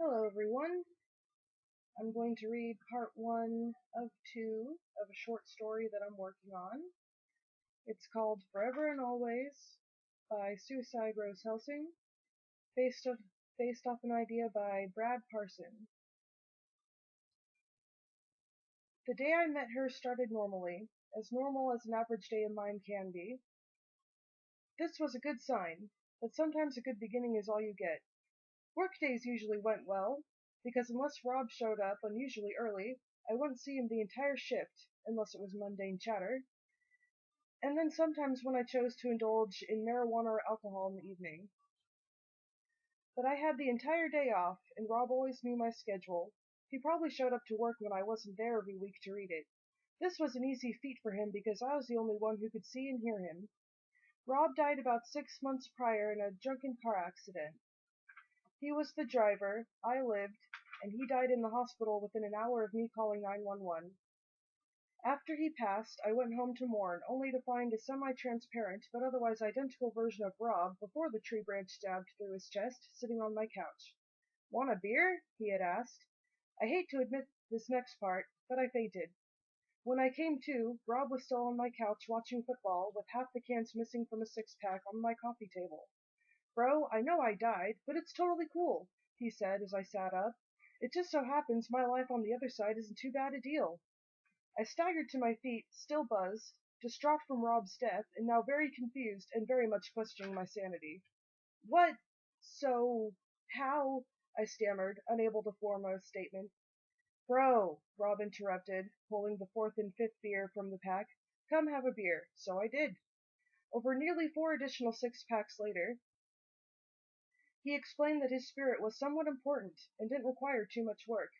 Hello everyone. I'm going to read part one of two of a short story that I'm working on. It's called Forever and Always by Suicide Rose Helsing, based off, based off an idea by Brad Parson. The day I met her started normally, as normal as an average day in mine can be. This was a good sign, but sometimes a good beginning is all you get. Workdays usually went well, because unless Rob showed up unusually early, I wouldn't see him the entire shift, unless it was mundane chatter. And then sometimes when I chose to indulge in marijuana or alcohol in the evening. But I had the entire day off, and Rob always knew my schedule. He probably showed up to work when I wasn't there every week to read it. This was an easy feat for him because I was the only one who could see and hear him. Rob died about 6 months prior in a drunken car accident. He was the driver, I lived, and he died in the hospital within an hour of me calling 911. After he passed, I went home to mourn, only to find a semi-transparent but otherwise identical version of Rob before the tree branch stabbed through his chest, sitting on my couch. "Want a beer?" he had asked. I hate to admit this next part, but I fainted. When I came to, Rob was still on my couch watching football, with half the cans missing from a six-pack on my coffee table. "Bro, I know I died, but it's totally cool," he said as I sat up. "It just so happens my life on the other side isn't too bad a deal." I staggered to my feet, still buzzed, distraught from Rob's death, and now very confused and very much questioning my sanity. "What? So, how?" I stammered, unable to form a statement. "Bro," Rob interrupted, pulling the fourth and fifth beer from the pack, "come have a beer." So I did. Over nearly 4 additional six-packs later, he explained that his spirit was somewhat important and didn't require too much work.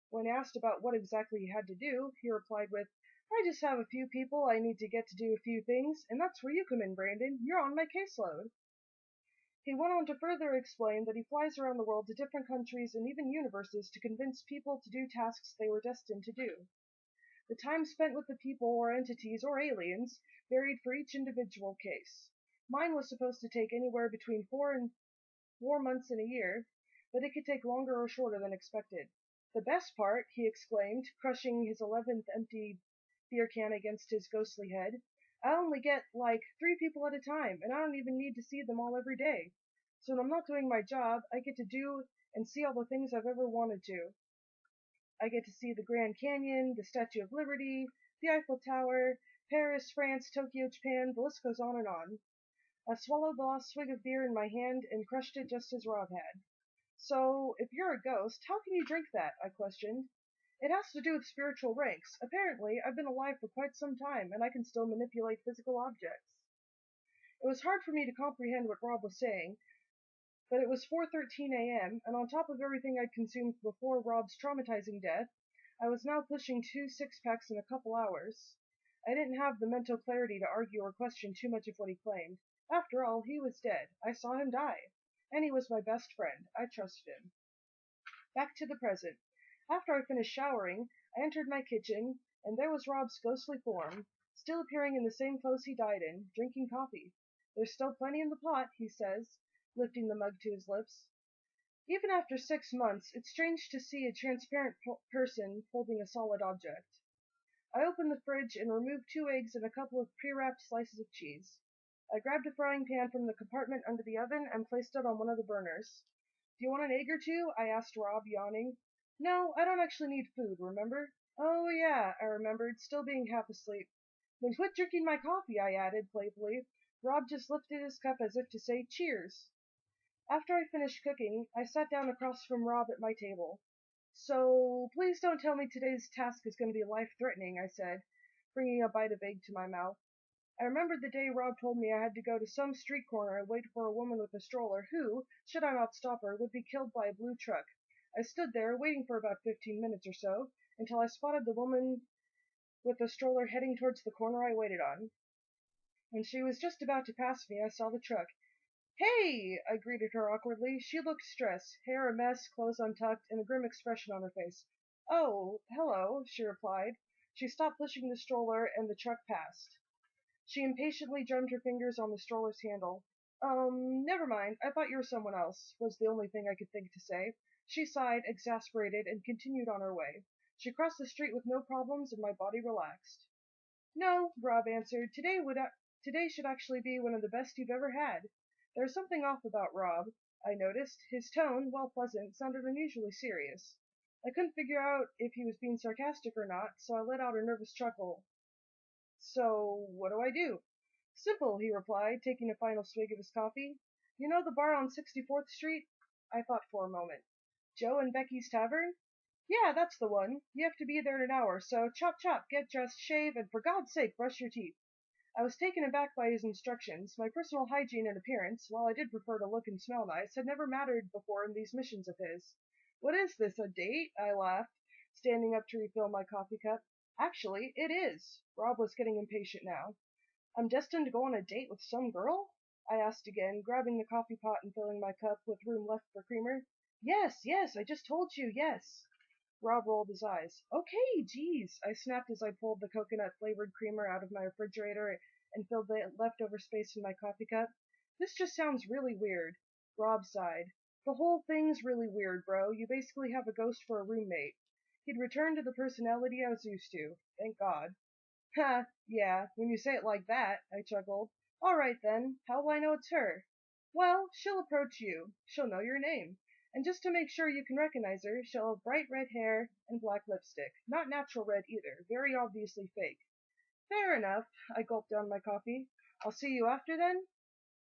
When asked about what exactly he had to do, he replied with, "I just have a few people I need to get to do a few things, and that's where you come in, Brandon. You're on my caseload." He went on to further explain that he flies around the world to different countries and even universes to convince people to do tasks they were destined to do. The time spent with the people or entities or aliens varied for each individual case. Mine was supposed to take anywhere between 4 months and a year, but it could take longer or shorter than expected. "The best part," he exclaimed, crushing his 11th empty beer can against his ghostly head, "I only get, like, 3 people at a time, and I don't even need to see them all every day. So when I'm not doing my job, I get to do and see all the things I've ever wanted to. I get to see the Grand Canyon, the Statue of Liberty, the Eiffel Tower, Paris, France, Tokyo, Japan, the list goes on and on." I swallowed the last swig of beer in my hand and crushed it just as Rob had. "So, if you're a ghost, how can you drink that?" I questioned. "It has to do with spiritual ranks. Apparently, I've been alive for quite some time, and I can still manipulate physical objects." It was hard for me to comprehend what Rob was saying, but it was 4:13 a.m., and on top of everything I'd consumed before Rob's traumatizing death, I was now pushing 2 six-packs in a couple hours. I didn't have the mental clarity to argue or question too much of what he claimed. After all, he was dead. I saw him die. And he was my best friend. I trusted him. Back to the present. After I finished showering, I entered my kitchen, and there was Rob's ghostly form, still appearing in the same clothes he died in, drinking coffee. "There's still plenty in the pot," he says, lifting the mug to his lips. Even after 6 months, it's strange to see a transparent person holding a solid object. I opened the fridge and removed 2 eggs and a couple of pre-wrapped slices of cheese. I grabbed a frying pan from the compartment under the oven and placed it on one of the burners. "Do you want an egg or two?" I asked Rob, yawning. "No, I don't actually need food, remember?" "Oh, yeah," I remembered, still being half asleep. "Then quit drinking my coffee," I added, playfully. Rob just lifted his cup as if to say, "Cheers." After I finished cooking, I sat down across from Rob at my table. "So, please don't tell me today's task is going to be life-threatening," I said, bringing a bite of egg to my mouth. I remembered the day Rob told me I had to go to some street corner and wait for a woman with a stroller who, should I not stop her, would be killed by a blue truck. I stood there, waiting for about 15 minutes or so, until I spotted the woman with the stroller heading towards the corner I waited on. When she was just about to pass me, I saw the truck. "Hey!" I greeted her awkwardly. She looked stressed, hair a mess, clothes untucked, and a grim expression on her face. "Oh, hello," she replied. She stopped pushing the stroller, and the truck passed. She impatiently drummed her fingers on the stroller's handle. Never mind. I thought you were someone else, was the only thing I could think to say. She sighed, exasperated, and continued on her way. She crossed the street with no problems, and my body relaxed. No, Rob answered. Today should actually be one of the best you've ever had. There's something off about Rob, I noticed. His tone, while pleasant, sounded unusually serious. I couldn't figure out if he was being sarcastic or not, so I let out a nervous chuckle. So, what do I do? Simple, he replied, taking a final swig of his coffee. You know the bar on 64th Street? I thought for a moment. Joe and Becky's Tavern? Yeah, that's the one. You have to be there in an hour, so chop chop, get dressed, shave, and for God's sake, brush your teeth. I was taken aback by his instructions. My personal hygiene and appearance, while I did prefer to look and smell nice, had never mattered before in these missions of his. What is this, a date? I laughed, standing up to refill my coffee cup. Actually, it is. Rob was getting impatient now. I'm destined to go on a date with some girl? I asked again, grabbing the coffee pot and filling my cup with room left for creamer. Yes, yes, I just told you, yes. Rob rolled his eyes. Okay, geez, I snapped as I pulled the coconut-flavored creamer out of my refrigerator and filled the leftover space in my coffee cup. This just sounds really weird. Rob sighed. The whole thing's really weird, bro. You basically have a ghost for a roommate. He'd returned to the personality I was used to. Thank God. Ha, yeah, when you say it like that, I chuckled. All right then, how will I know it's her? Well, she'll approach you. She'll know your name. And just to make sure you can recognize her, she'll have bright red hair and black lipstick. Not natural red either, very obviously fake. Fair enough. I gulped down my coffee. I'll see you after then?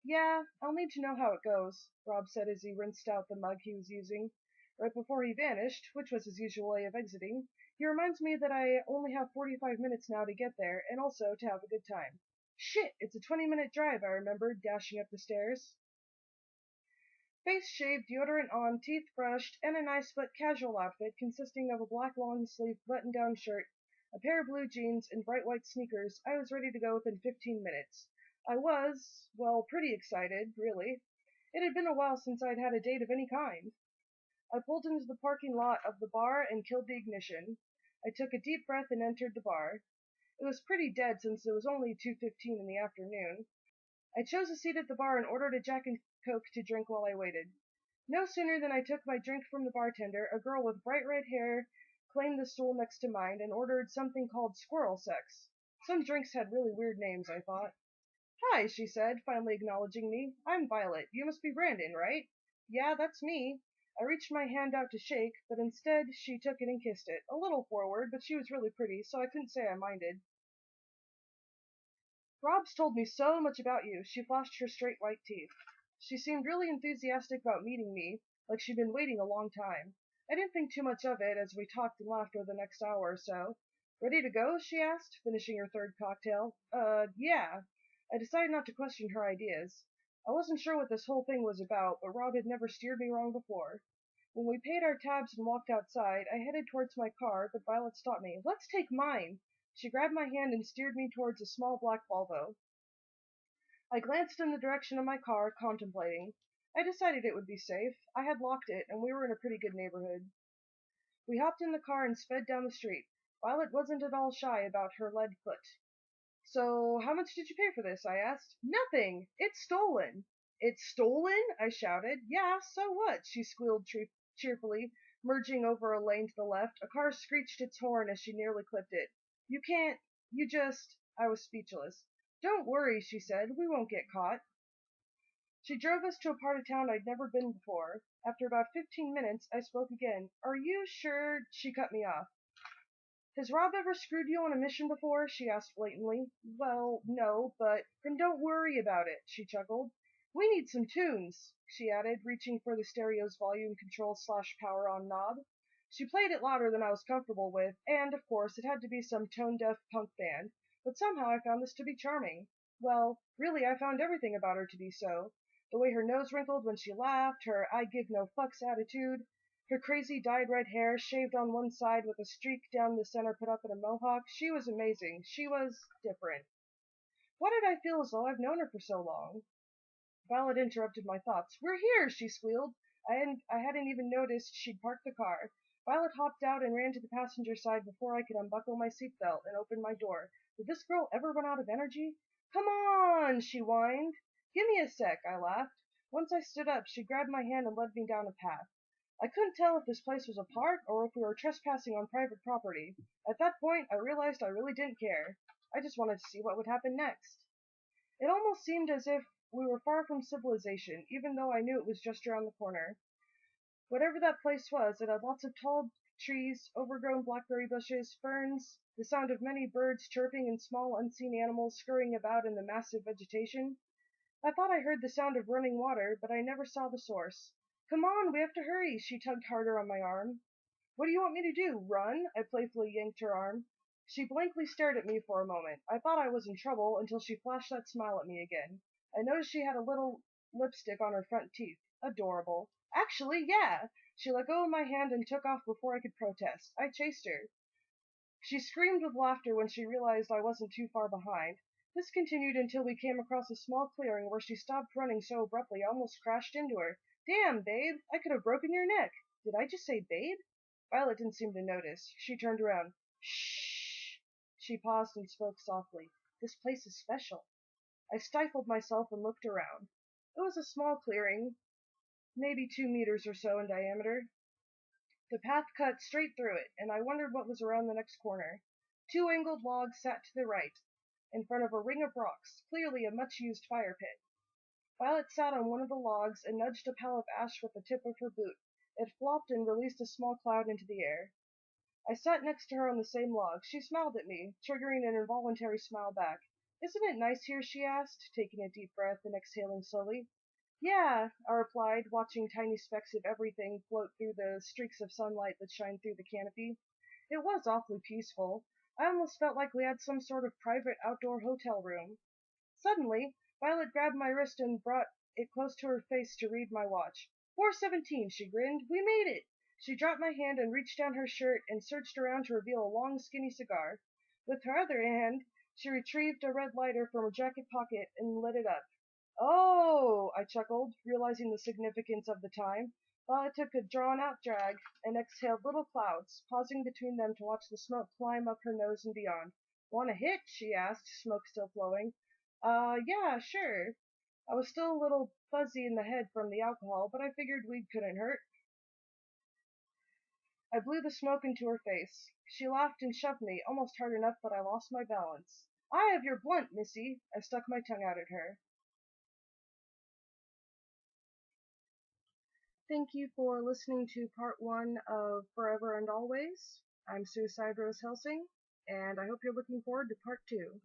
Yeah, I'll need to know how it goes, Rob said as he rinsed out the mug he was using. Right before he vanished, which was his usual way of exiting, he reminds me that I only have 45 minutes now to get there, and also to have a good time. Shit, it's a 20-minute drive, I remembered, dashing up the stairs. Face shaved, deodorant on, teeth brushed, and a nice but casual outfit consisting of a black long-sleeve button-down shirt, a pair of blue jeans, and bright white sneakers, I was ready to go within 15 minutes. I was, well, pretty excited, really. It had been a while since I'd had a date of any kind. I pulled into the parking lot of the bar and killed the ignition. I took a deep breath and entered the bar. It was pretty dead since it was only 2:15 in the afternoon. I chose a seat at the bar and ordered a Jack and Coke to drink while I waited. No sooner than I took my drink from the bartender, a girl with bright red hair claimed the stool next to mine and ordered something called squirrel sex. Some drinks had really weird names, I thought. Hi, she said, finally acknowledging me. I'm Violet. You must be Brandon, right? Yeah, that's me. I reached my hand out to shake, but instead she took it and kissed it. A little forward, but she was really pretty, so I couldn't say I minded. Rob's told me so much about you, she flashed her straight white teeth. She seemed really enthusiastic about meeting me, like she'd been waiting a long time. I didn't think too much of it as we talked and laughed over the next hour or so. Ready to go? She asked, finishing her third cocktail. Yeah. I decided not to question her ideas. I wasn't sure what this whole thing was about, but Rob had never steered me wrong before. When we paid our tabs and walked outside, I headed towards my car, but Violet stopped me. Let's take mine. She grabbed my hand and steered me towards a small black Volvo. I glanced in the direction of my car, contemplating. I decided it would be safe. I had locked it, and we were in a pretty good neighborhood. We hopped in the car and sped down the street. Violet wasn't at all shy about her lead foot. So, how much did you pay for this? I asked. Nothing! It's stolen! It's stolen? I shouted. Yeah, so what? She squealed cheerfully, merging over a lane to the left. A car screeched its horn as she nearly clipped it. You can't. You just. I was speechless. Don't worry, she said. We won't get caught. She drove us to a part of town I'd never been before. After about 15 minutes, I spoke again. Are you sure? She cut me off. Has Rob ever screwed you on a mission before? She asked blatantly. Well, no, but then don't worry about it, she chuckled. We need some tunes, she added, reaching for the stereo's volume control / power on knob. She played it louder than I was comfortable with, and, of course, it had to be some tone-deaf punk band, but somehow I found this to be charming. Well, really, I found everything about her to be so. The way her nose wrinkled when she laughed, her I give no fucks attitude, her crazy dyed red hair shaved on one side with a streak down the center put up in a mohawk. She was amazing. She was different. Why did I feel as though I've known her for so long? Violet interrupted my thoughts. We're here, she squealed. I hadn't even noticed she'd parked the car. Violet hopped out and ran to the passenger side before I could unbuckle my seatbelt and open my door. Did this girl ever run out of energy? Come on, she whined. Give me a sec, I laughed. Once I stood up, she grabbed my hand and led me down a path. I couldn't tell if this place was a park or if we were trespassing on private property. At that point, I realized I really didn't care. I just wanted to see what would happen next. It almost seemed as if we were far from civilization, even though I knew it was just around the corner. Whatever that place was, it had lots of tall trees, overgrown blackberry bushes, ferns, the sound of many birds chirping and small unseen animals scurrying about in the massive vegetation. I thought I heard the sound of running water, but I never saw the source. Come on, we have to hurry, she tugged harder on my arm. What do you want me to do, run? I playfully yanked her arm. She blankly stared at me for a moment. I thought I was in trouble until she flashed that smile at me again. I noticed she had a little lipstick on her front teeth. Adorable. Actually, yeah! She let go of my hand and took off before I could protest. I chased her. She screamed with laughter when she realized I wasn't too far behind. This continued until we came across a small clearing where she stopped running so abruptly I almost crashed into her. Damn, babe! I could have broken your neck! Did I just say babe? Violet didn't seem to notice. She turned around. Shh! She paused and spoke softly. This place is special. I stifled myself and looked around. It was a small clearing, maybe 2 meters or so in diameter. The path cut straight through it, and I wondered what was around the next corner. 2 angled logs sat to the right, in front of a ring of rocks, clearly a much-used fire pit. Violet sat on one of the logs and nudged a pile of ash with the tip of her boot. It flopped and released a small cloud into the air. I sat next to her on the same log. She smiled at me, triggering an involuntary smile back. Isn't it nice here? She asked, taking a deep breath and exhaling slowly. Yeah, I replied, watching tiny specks of everything float through the streaks of sunlight that shined through the canopy. It was awfully peaceful. I almost felt like we had some sort of private outdoor hotel room. Suddenly, Violet grabbed my wrist and brought it close to her face to read my watch. 4:17, she grinned. We made it! She dropped my hand and reached down her shirt and searched around to reveal a long, skinny cigar. With her other hand, she retrieved a red lighter from her jacket pocket and lit it up. Oh, I chuckled, realizing the significance of the time. Violet took a drawn-out drag and exhaled little clouds, pausing between them to watch the smoke climb up her nose and beyond. Want a hit? She asked, smoke still flowing. Yeah, sure. I was still a little fuzzy in the head from the alcohol, but I figured weed couldn't hurt. I blew the smoke into her face. She laughed and shoved me, almost hard enough that I lost my balance. I have your blunt, missy. I stuck my tongue out at her. Thank you for listening to part 1 of Forever and Always. I'm Suicide Rose Helsing, and I hope you're looking forward to part 2.